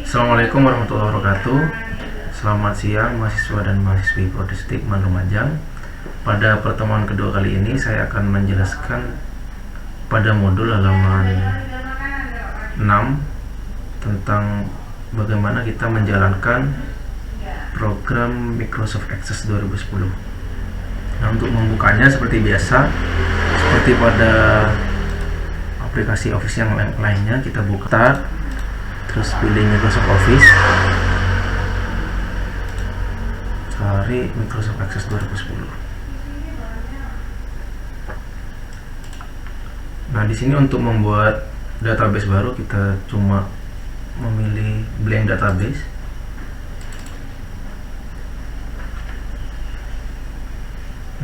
Assalamualaikum warahmatullahi wabarakatuh. Selamat siang mahasiswa dan mahasiswi Prodestik Lumajang. Pada pertemuan kedua kali ini saya akan menjelaskan pada modul halaman 6 tentang bagaimana kita menjalankan program Microsoft Access 2010. Nah, untuk membukanya seperti biasa, seperti pada aplikasi Office yang lainnya, kita buka terus pilih Microsoft Office, cari Microsoft Access 2010. Nah, di sini untuk membuat database baru kita cuma memilih blank database.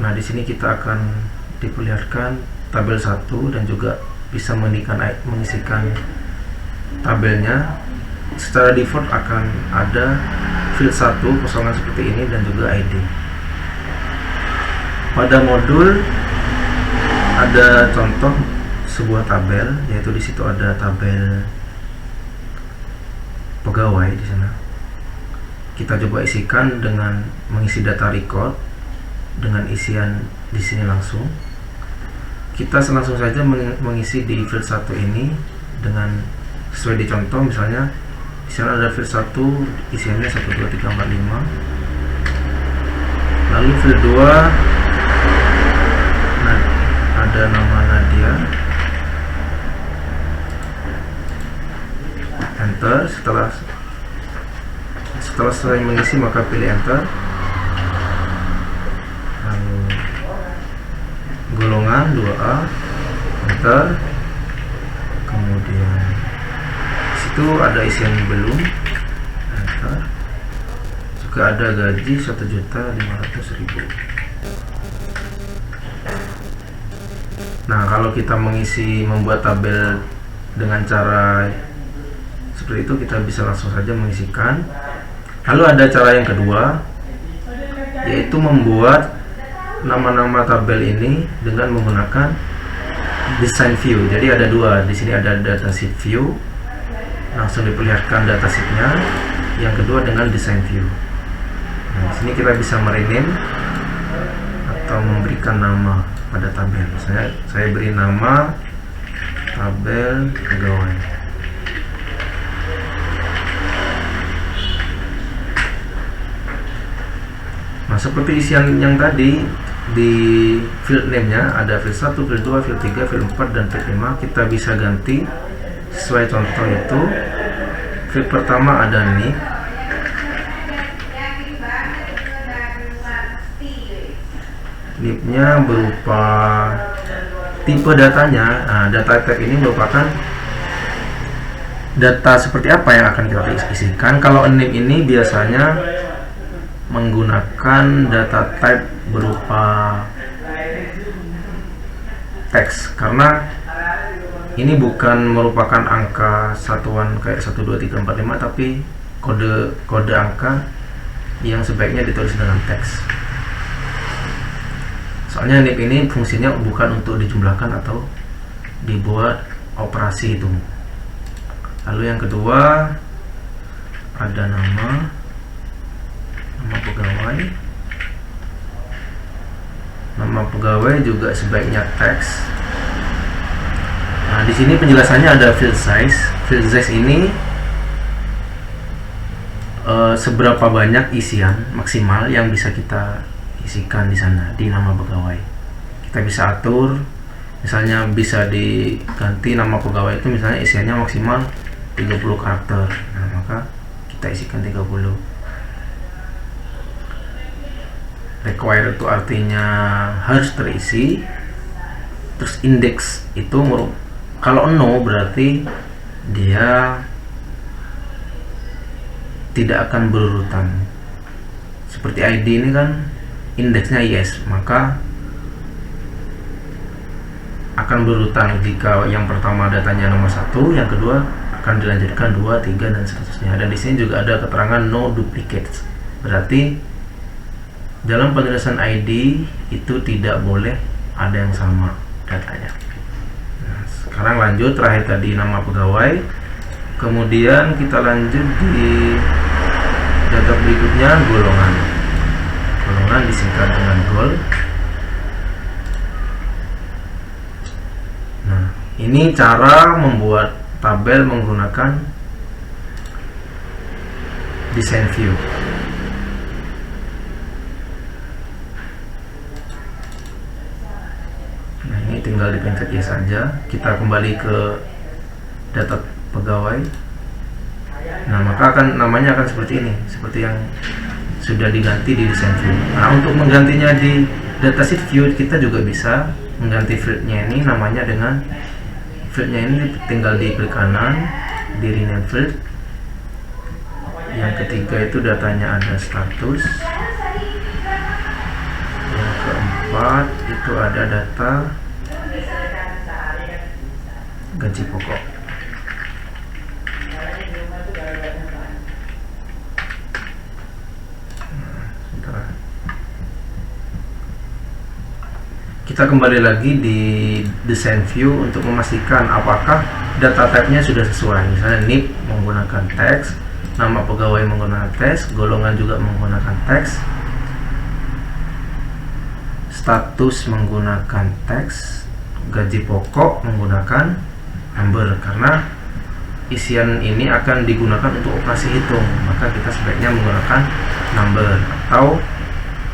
Nah, di sini kita akan diperlihatkan tabel 1 dan juga bisa mengisikan tabelnya. Secara default akan ada field 1 kosongan seperti ini dan juga ID. Pada modul ada contoh sebuah tabel, yaitu di situ ada tabel pegawai di sana. Kita coba isikan dengan mengisi data record dengan isian di sini langsung. Kita langsung saja mengisi di field 1 ini dengan sesuai di contoh. Misalnya di sana ada field 1 isiannya 1 2 3 4 5. Lalu field 2 ada nama Nadia. Enter. Setelah selesai mengisi maka pilih enter. Lalu golongan 2A, enter. Kemudian itu ada isian belum, enter. Juga ada gaji 1.500.000. Nah, kalau kita membuat tabel dengan cara seperti itu, kita bisa langsung saja mengisikan. Lalu ada cara yang kedua, yaitu membuat nama-nama tabel ini dengan menggunakan design view. Jadi ada dua, di sini ada datasheet view, langsung diperlihatkan datasheetnya. Yang kedua dengan design view. Nah, di sini kita bisa merename atau memberikan nama pada tabel. Saya beri nama tabel pegawai. Nah, seperti isian yang tadi, di field name-nya ada field 1, field 2, field 3, field 4, dan field 5. Kita bisa ganti sesuai contoh itu. Field pertama ada NIP. NIP-nya berupa tipe datanya. Nah, data type ini merupakan data seperti apa yang akan kita isikan. Kalau NIP ini biasanya menggunakan data type berupa teks, karena ini bukan merupakan angka satuan kayak 1 2 3 4 5, tapi kode angka yang sebaiknya ditulis dengan teks. Soalnya NIP ini fungsinya bukan untuk dijumlahkan atau dibuat operasi itu. Lalu yang kedua ada nama pegawai. Nama pegawai juga sebaiknya teks. Nah, di sini penjelasannya ada field size. Field size ini seberapa banyak isian maksimal yang bisa kita isikan di sana di nama pegawai. Kita bisa atur, misalnya bisa diganti nama pegawai itu misalnya isiannya maksimal 30 karakter. Nah, maka kita isikan 30. Required itu artinya harus terisi. Terus index itu kalau no berarti dia tidak akan berurutan. Seperti ID ini kan indeksnya yes, maka akan berurutan. Jika yang pertama datanya nomor 1, yang kedua akan dilanjutkan 2, 3, dan seterusnya. Dan di sini juga ada keterangan no duplicates. Berarti dalam penulisan ID itu tidak boleh ada yang sama datanya. Nah, sekarang lanjut, terakhir tadi nama pegawai. Kemudian kita lanjut di data berikutnya, golongan. Golongan disingkat dengan gol. Nah, ini cara membuat tabel menggunakan design view. Nah, ini tinggal dipencet yes saja. Kita kembali ke data pegawai. Nah, maka namanya akan seperti ini, seperti yang sudah diganti di design view. Nah, untuk menggantinya di datasheet view kita juga bisa mengganti fieldnya ini, namanya dengan fieldnya ini tinggal di klik kanan di rename field. Yang ketiga itu datanya ada status. Yang keempat itu ada data gaji pokok. Kita kembali lagi di design view untuk memastikan apakah data type-nya sudah sesuai. Misalnya NIP menggunakan teks, nama pegawai menggunakan teks, golongan juga menggunakan teks, status menggunakan teks, gaji pokok menggunakan number. Karena isian ini akan digunakan untuk operasi hitung, maka kita sebaiknya menggunakan number, atau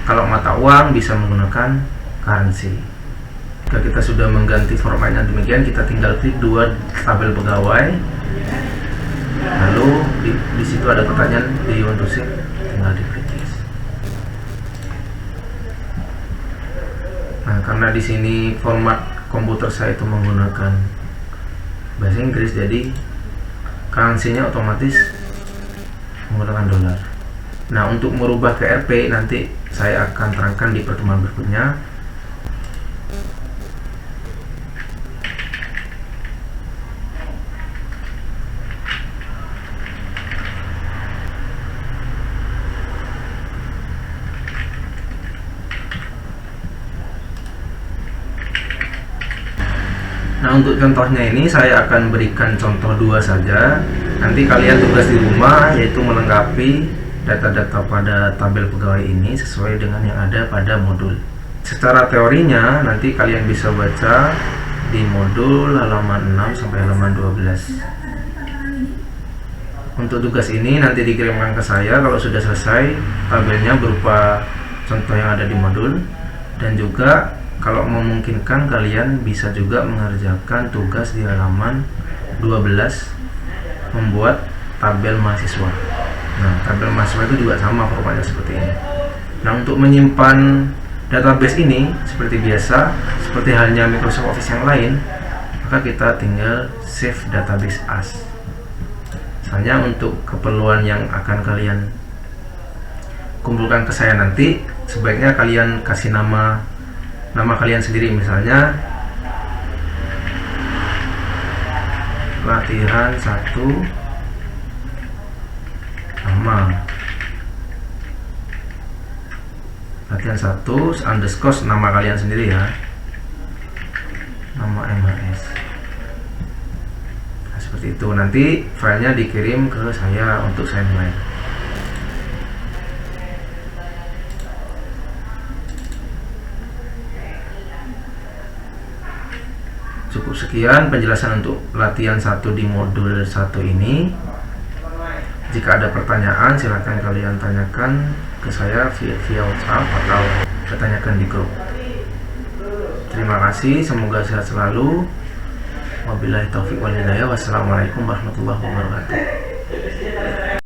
kalau mata uang bisa menggunakan currency. Jika kita sudah mengganti formatnya demikian, kita tinggal klik dua tabel pegawai, lalu di situ ada pertanyaan do you want to save, tinggal diklik yes. Nah, karena di sini format komputer saya itu menggunakan bahasa Inggris, jadi currency-nya otomatis menggunakan dolar. Nah, untuk merubah ke RP nanti saya akan terangkan di pertemuan berikutnya. Nah, untuk contohnya ini saya akan berikan contoh dua saja. Nanti kalian tugas di rumah yaitu melengkapi data-data pada tabel pegawai ini sesuai dengan yang ada pada modul. Secara teorinya nanti kalian bisa baca di modul halaman 6 sampai halaman 12. Untuk tugas ini nanti dikirimkan ke saya kalau sudah selesai tabelnya berupa contoh yang ada di modul, dan juga kalau memungkinkan kalian bisa juga mengerjakan tugas di halaman 12 membuat tabel mahasiswa. Nah, tabel mahasiswa itu juga sama formatnya seperti ini. Nah, untuk menyimpan database ini seperti biasa, seperti halnya Microsoft Office yang lain, maka kita tinggal save database as. Misalnya untuk keperluan yang akan kalian kumpulkan ke saya nanti, sebaiknya kalian kasih nama kalian sendiri, misalnya latihan 1 nama, latihan 1 underscore nama kalian sendiri ya, nama MHS. Nah, seperti itu. Nanti filenya dikirim ke saya untuk saya nilai. Cukup sekian penjelasan untuk latihan 1 di modul 1 ini. Jika ada pertanyaan silahkan kalian tanyakan ke saya via WhatsApp atau tanyakan di grup. Terima kasih, semoga sehat selalu. Wabillahi taufiq wal hidayah. Wassalamualaikum warahmatullahi wabarakatuh.